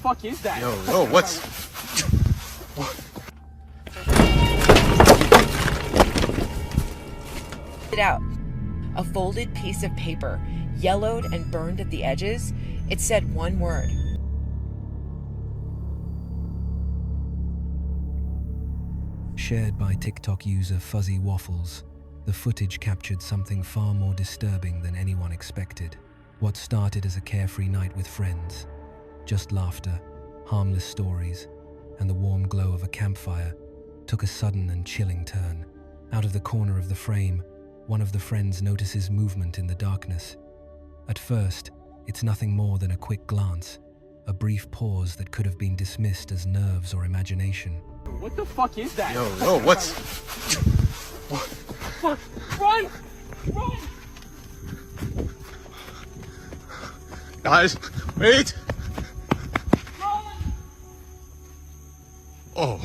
fuck is that? Yo, what's... It out. A folded piece of paper, yellowed and burned at the edges. It said one word. Shared by TikTok user Fuzzy Waffles, the footage captured something far more disturbing than anyone expected. What started as a carefree night with friends, just laughter, harmless stories, and the warm glow of a campfire, took a sudden and chilling turn. Out of the corner of the frame, one of the friends notices movement in the darkness. At first, it's nothing more than a quick glance, a brief pause that could have been dismissed as nerves or imagination. What the fuck is that? Yo, what's... Fuck! Run! Run! Guys, wait! Run! Oh.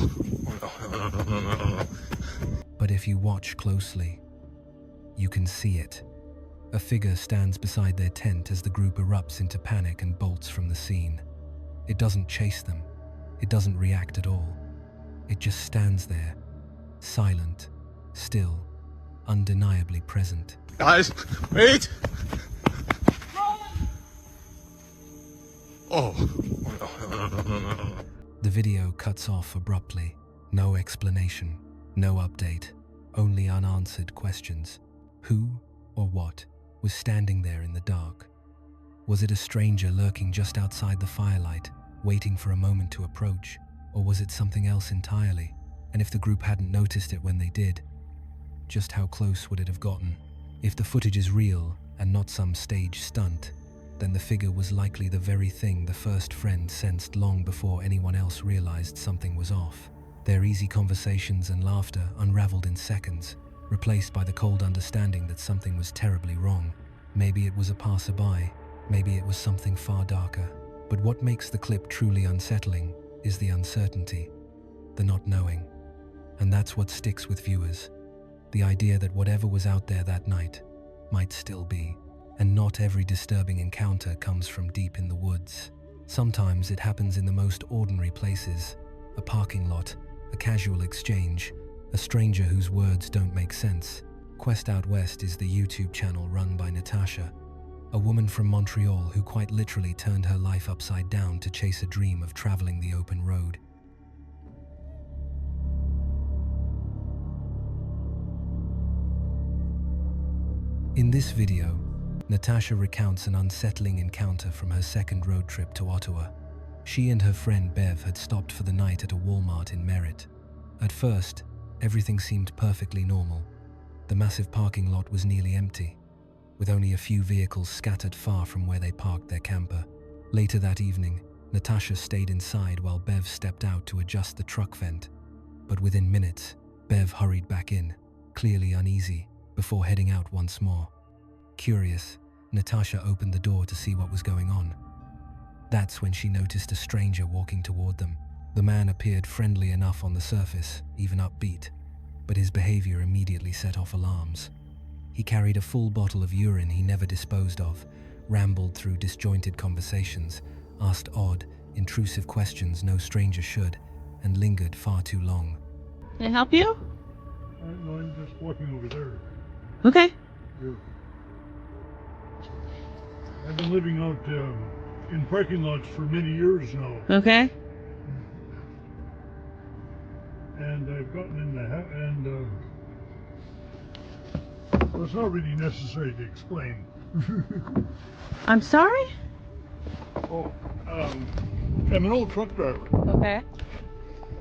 But if you watch closely, you can see it. A figure stands beside their tent as the group erupts into panic and bolts from the scene. It doesn't chase them. It doesn't react at all. It just stands there, silent, still, undeniably present. Guys, wait! Run! Oh. The video cuts off abruptly. No explanation, no update, only unanswered questions. Who or what was standing there in the dark? Was it a stranger lurking just outside the firelight, waiting for a moment to approach? Or was it something else entirely? And if the group hadn't noticed it when they did, just how close would it have gotten? If the footage is real and not some stage stunt, then the figure was likely the very thing the first friend sensed long before anyone else realized something was off. Their easy conversations and laughter unraveled in seconds, replaced by the cold understanding that something was terribly wrong. Maybe it was a passerby, maybe it was something far darker. But what makes the clip truly unsettling is the uncertainty, the not knowing. And that's what sticks with viewers. The idea that whatever was out there that night might still be. And not every disturbing encounter comes from deep in the woods. Sometimes it happens in the most ordinary places, a parking lot, a casual exchange, a stranger whose words don't make sense. Quest Out West is the YouTube channel run by Natasha, a woman from Montreal who quite literally turned her life upside down to chase a dream of traveling the open road. In this video, Natasha recounts an unsettling encounter from her second road trip to Ottawa. She and her friend Bev had stopped for the night at a Walmart in Merritt. At first, everything seemed perfectly normal. The massive parking lot was nearly empty, with only a few vehicles scattered far from where they parked their camper. Later that evening, Natasha stayed inside while Bev stepped out to adjust the truck vent. But within minutes, Bev hurried back in, clearly uneasy, before heading out once more. Curious, Natasha opened the door to see what was going on. That's when she noticed a stranger walking toward them. The man appeared friendly enough on the surface, even upbeat, but his behavior immediately set off alarms. He carried a full bottle of urine he never disposed of, rambled through disjointed conversations, asked odd, intrusive questions no stranger should, and lingered far too long. Can I help you? No, I'm just walking over there. Okay. Yeah. I've been living out in parking lots for many years now, Okay. and I've gotten in the well, it's not really necessary to explain. I'm sorry? I'm an old truck driver, Okay.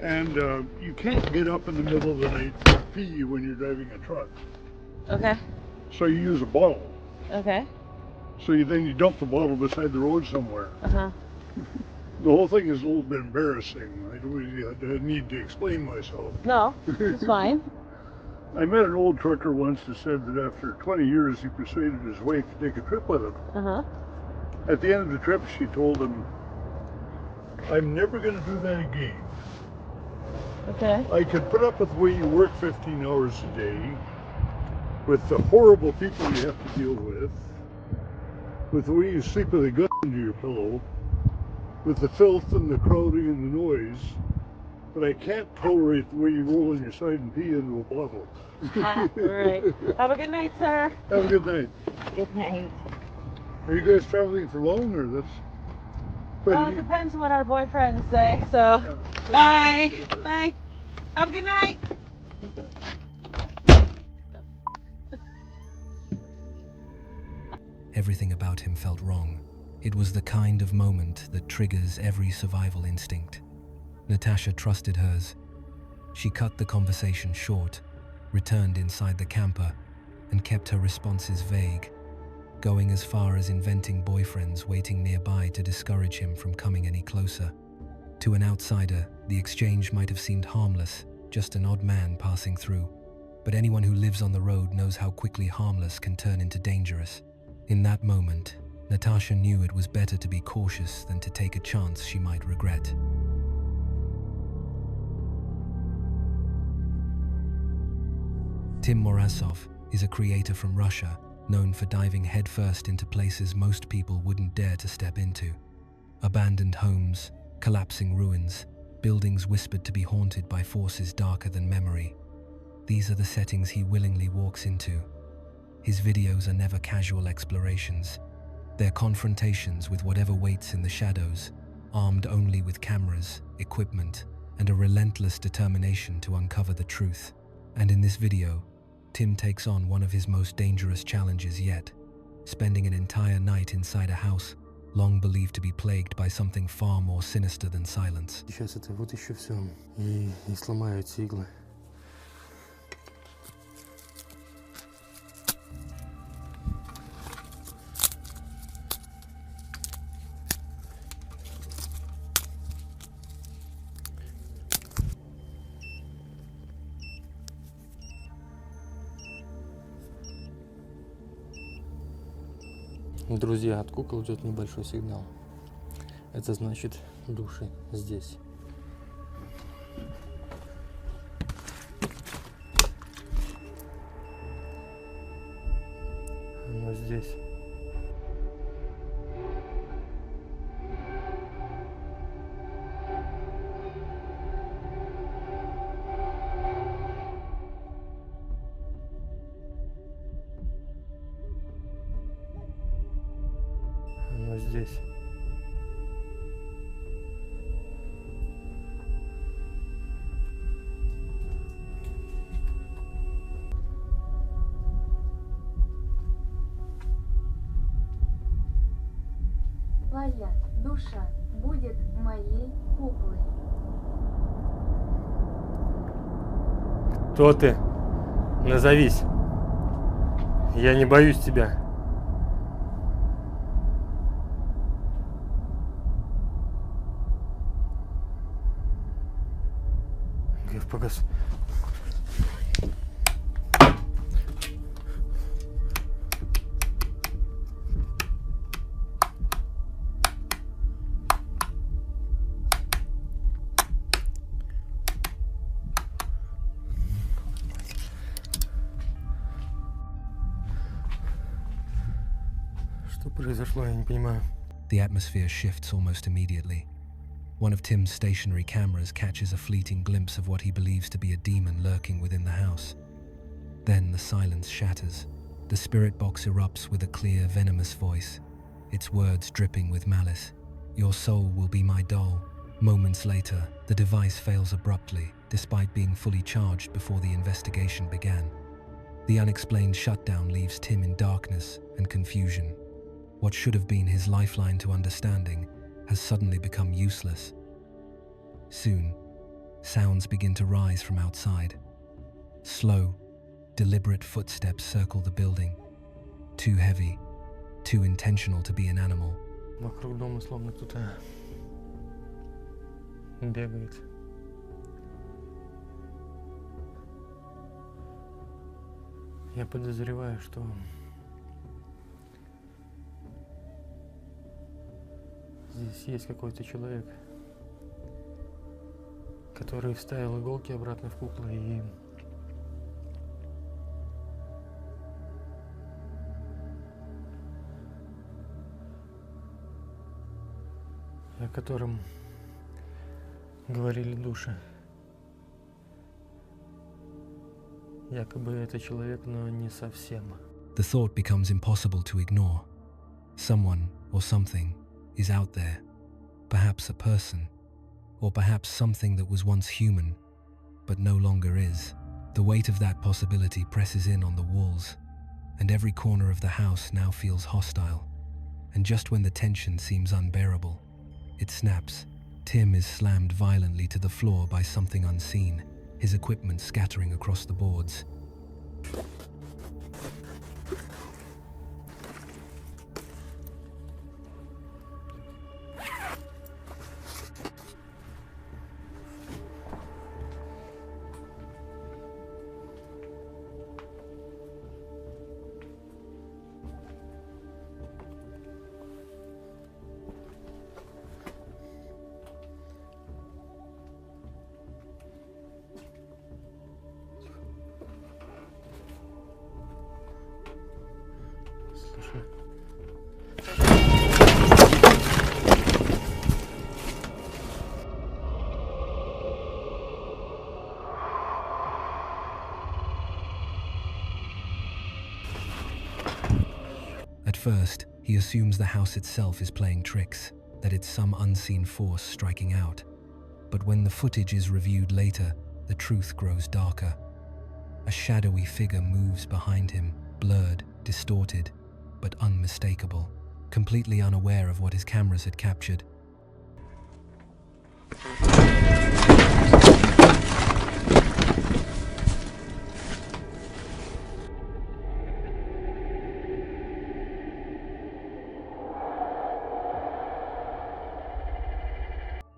and you can't get up in the middle of the night to pee when you're driving a truck. Okay. So you use a bottle. Okay. So then you dump the bottle beside the road somewhere. Uh-huh. The whole thing is a little bit embarrassing. I don't really need to explain myself. No, it's fine. I met an old trucker once who said that after 20 years he persuaded his wife to take a trip with him. Uh-huh. At the end of the trip she told him, "I'm never going to do that again. Okay. I could put up with the way you work 15 hours a day, with the horrible people you have to deal with the way you sleep with a gun under your pillow, with the filth and the crowding and the noise, but I can't tolerate the way you roll on your side and pee into a bottle. Right. Have a good night, sir. Have a good night. Good night. Are you guys traveling for long, or that's? Well, it depends what our boyfriends say. So, bye. Bye. Have a good night. Everything about him felt wrong. It was the kind of moment that triggers every survival instinct. Natasha trusted hers. She cut the conversation short, returned inside the camper, and kept her responses vague, going as far as inventing boyfriends waiting nearby to discourage him from coming any closer. To an outsider, the exchange might have seemed harmless, just an odd man passing through. But anyone who lives on the road knows how quickly harmless can turn into dangerous. In that moment, Natasha knew it was better to be cautious than to take a chance she might regret. Tim Morasov is a creator from Russia, known for diving headfirst into places most people wouldn't dare to step into. Abandoned homes, collapsing ruins, buildings whispered to be haunted by forces darker than memory. These are the settings he willingly walks into. His videos are never casual explorations. They're confrontations with whatever waits in the shadows, armed only with cameras, equipment, and a relentless determination to uncover the truth. And in this video, Tim takes on one of his most dangerous challenges yet, spending an entire night inside a house long believed to be plagued by something far more sinister than silence. Сейчас это вот еще все и сломаю эти иглы. Друзья, от кукол идет небольшой сигнал. Это значит, души здесь. Оно здесь. Оно здесь. Твоя душа будет моей куклой. Кто ты? Назовись. Я не боюсь тебя. Гриф погас. Что произошло, я не понимаю. The atmosphere shifts almost immediately. One of Tim's stationary cameras catches a fleeting glimpse of what he believes to be a demon lurking within the house. Then the silence shatters. The spirit box erupts with a clear, venomous voice, its words dripping with malice. Your soul will be my doll. Moments later, the device fails abruptly, despite being fully charged before the investigation began. The unexplained shutdown leaves Tim in darkness and confusion. What should have been his lifeline to understanding has suddenly become useless. Soon, sounds begin to rise from outside. Slow, deliberate footsteps circle the building. Too heavy, too intentional to be an animal. Вокруг дома словно кто-то бегает. Я подозреваю, что здесь есть какой-то человек, который вставил иголки обратно в куклы и я котором говорили души. Якобы это человек, но не совсем. The thought becomes impossible to ignore. Someone or something is out there. Perhaps a person, or perhaps something that was once human, but no longer is. The weight of that possibility presses in on the walls, and every corner of the house now feels hostile. And just when the tension seems unbearable, it snaps. Tim is slammed violently to the floor by something unseen, his equipment scattering across the boards. Слушай. At first, he assumes the house itself is playing tricks, that it's some unseen force striking out. But when the footage is reviewed later, the truth grows darker. A shadowy figure moves behind him, blurred, distorted, but unmistakable, completely unaware of what his cameras had captured.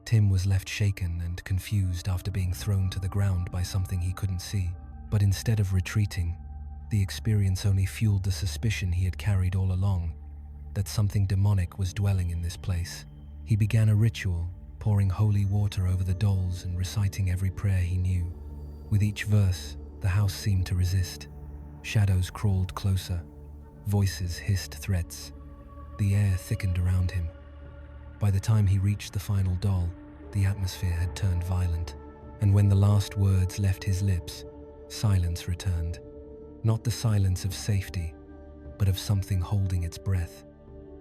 Tim was left shaken and confused after being thrown to the ground by something he couldn't see. But instead of retreating, the experience only fueled the suspicion he had carried all along, that something demonic was dwelling in this place. He began a ritual, pouring holy water over the dolls and reciting every prayer he knew. With each verse, the house seemed to resist. Shadows crawled closer. Voices hissed threats. The air thickened around him. By the time he reached the final doll, the atmosphere had turned violent. And when the last words left his lips, silence returned. Not the silence of safety, but of something holding its breath.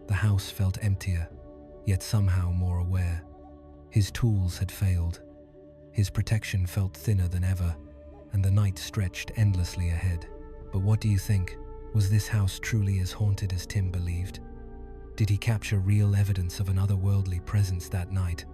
The house felt emptier, yet somehow more aware. His tools had failed. His protection felt thinner than ever, and the night stretched endlessly ahead. But what do you think? Was this house truly as haunted as Tim believed? Did he capture real evidence of an otherworldly presence that night?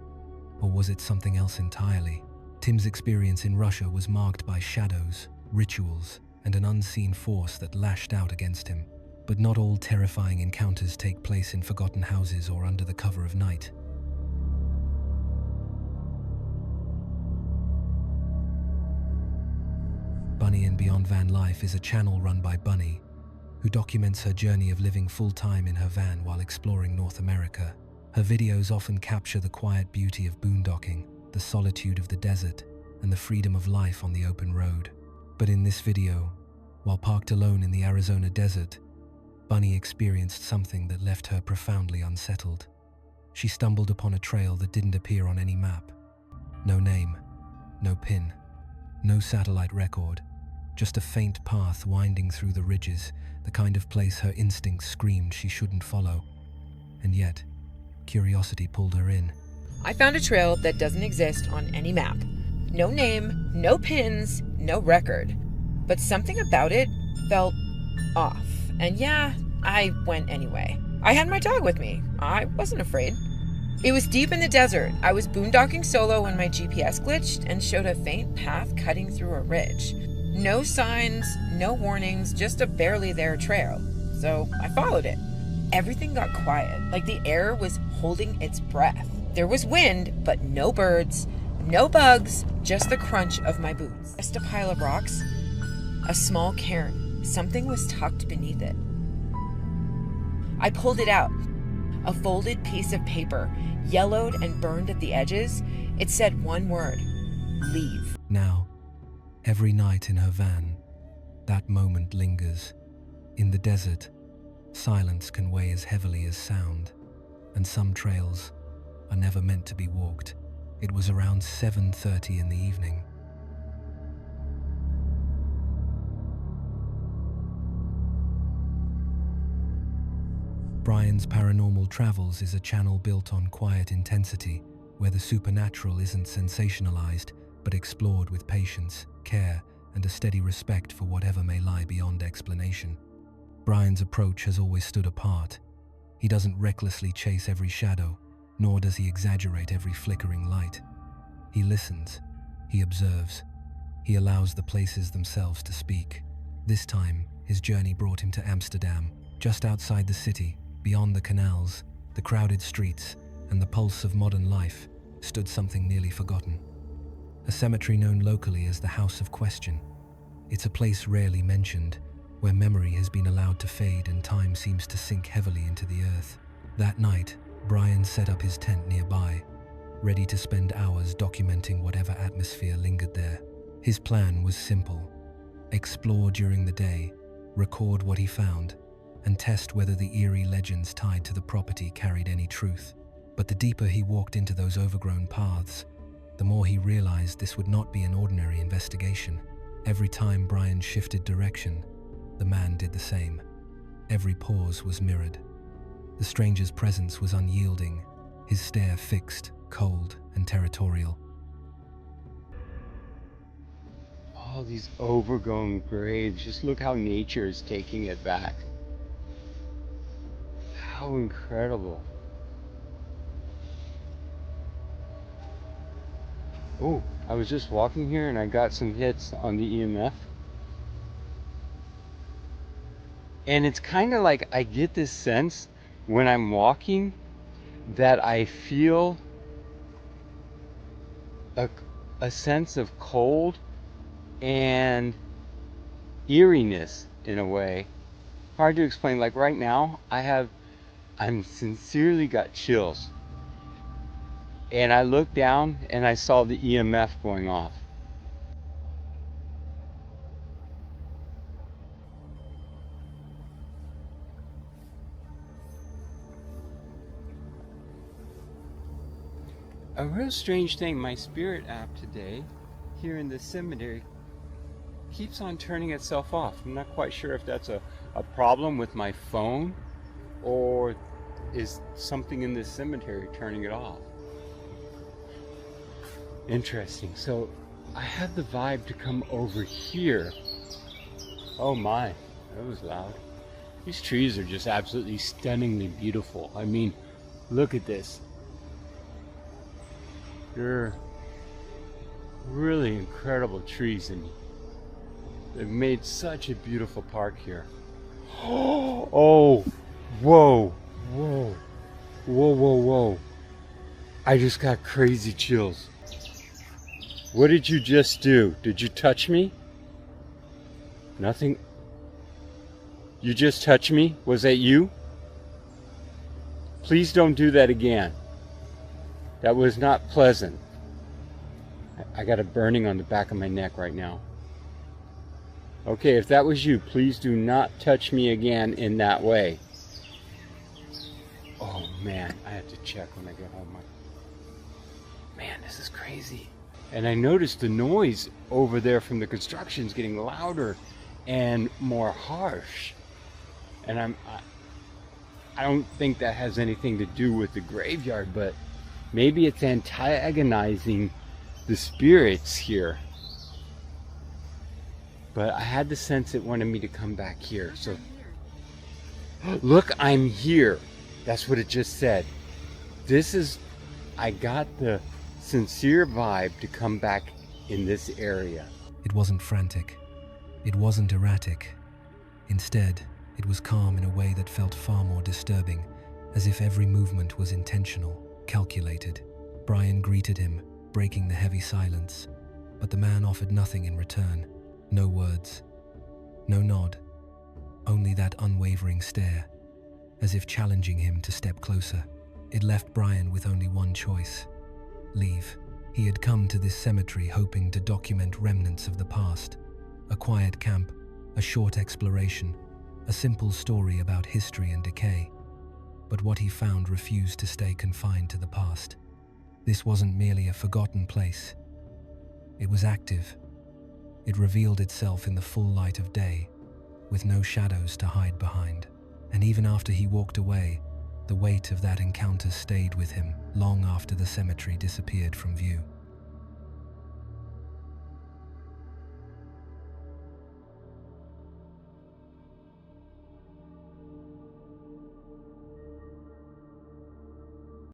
Or was it something else entirely? Tim's experience in Russia was marked by shadows, rituals, and an unseen force that lashed out against him. But not all terrifying encounters take place in forgotten houses or under the cover of night. Bunny and Beyond Van Life is a channel run by Bunny, who documents her journey of living full-time in her van while exploring North America. Her videos often capture the quiet beauty of boondocking, the solitude of the desert, and the freedom of life on the open road. But in this video, while parked alone in the Arizona desert, Bunny experienced something that left her profoundly unsettled. She stumbled upon a trail that didn't appear on any map. No name, no pin, no satellite record, just a faint path winding through the ridges, the kind of place her instincts screamed she shouldn't follow. And yet, curiosity pulled her in. I found a trail that doesn't exist on any map. No name, no pins, no record. But something about it felt off. And yeah, I went anyway. I had my dog with me. I wasn't afraid. It was deep in the desert. I was boondocking solo when my GPS glitched and showed a faint path cutting through a ridge. No signs, no warnings, just a barely there trail. So I followed it. Everything got quiet, like the air was holding its breath. There was wind, but no birds, no bugs, just the crunch of my boots. Just a pile of rocks, a small cairn. Something was tucked beneath it. I pulled it out. A folded piece of paper, yellowed and burned at the edges. It said one word: leave. Now, every night in her van, that moment lingers. In the desert, silence can weigh as heavily as sound, and some trails are never meant to be walked. It was around 7:30 in the evening. Brian's Paranormal Travels is a channel built on quiet intensity, where the supernatural isn't sensationalized, but explored with patience, care, and a steady respect for whatever may lie beyond explanation. Brian's approach has always stood apart. He doesn't recklessly chase every shadow, nor does he exaggerate every flickering light. He listens, he observes, he allows the places themselves to speak. This time, his journey brought him to Amsterdam, just outside the city, beyond the canals, the crowded streets, and the pulse of modern life, stood something nearly forgotten. A cemetery known locally as the House of Question. It's a place rarely mentioned, where memory has been allowed to fade and time seems to sink heavily into the earth. That night, Brian set up his tent nearby, ready to spend hours documenting whatever atmosphere lingered there. His plan was simple: explore during the day, record what he found, and test whether the eerie legends tied to the property carried any truth. But the deeper he walked into those overgrown paths, the more he realized this would not be an ordinary investigation. Every time Brian shifted direction, the man did the same. Every pause was mirrored. The stranger's presence was unyielding, his stare fixed, cold, and territorial. All these overgrown graves, just look how nature is taking it back. How incredible. Oh, I was just walking here and I got some hits on the EMF. And it's kind of like I get this sense when I'm walking that I feel a sense of cold and eeriness in a way. Hard to explain. Like right now, I'm sincerely got chills. And I looked down and I saw the EMF going off. A real strange thing, my spirit app today, here in the cemetery, keeps on turning itself off. I'm not quite sure if that's a problem with my phone or is something in this cemetery turning it off. Interesting. So I had the vibe to come over here. Oh my, that was loud. These trees are just absolutely stunningly beautiful. I mean, look at this. They're really incredible trees and they've made such a beautiful park here. Oh, whoa, whoa, whoa, whoa, whoa. I just got crazy chills. What did you just do? Did you touch me? Nothing. You just touched me? Was that you? Please don't do that again. That was not pleasant. I got a burning on the back of my neck right now. Okay, if that was you, please do not touch me again in that way. Oh man, I have to check when I get home. Man, this is crazy. And I noticed the noise over there from the construction is getting louder and more harsh. And I don't think that has anything to do with the graveyard, but maybe it's antagonizing the spirits here. But I had the sense it wanted me to come back here. So, look, I'm here. That's what it just said. I got the sincere vibe to come back in this area. It wasn't frantic. It wasn't erratic. Instead, it was calm in a way that felt far more disturbing, as if every movement was intentional, calculated. Brian greeted him, breaking the heavy silence, but the man offered nothing in return. No words, no nod, only that unwavering stare, as if challenging him to step closer. It left Brian with only one choice: leave. He had come to this cemetery hoping to document remnants of the past, a quiet camp, a short exploration, a simple story about history and decay. But what he found refused to stay confined to the past. This wasn't merely a forgotten place. It was active. It revealed itself in the full light of day, with no shadows to hide behind. And even after he walked away, the weight of that encounter stayed with him long after the cemetery disappeared from view.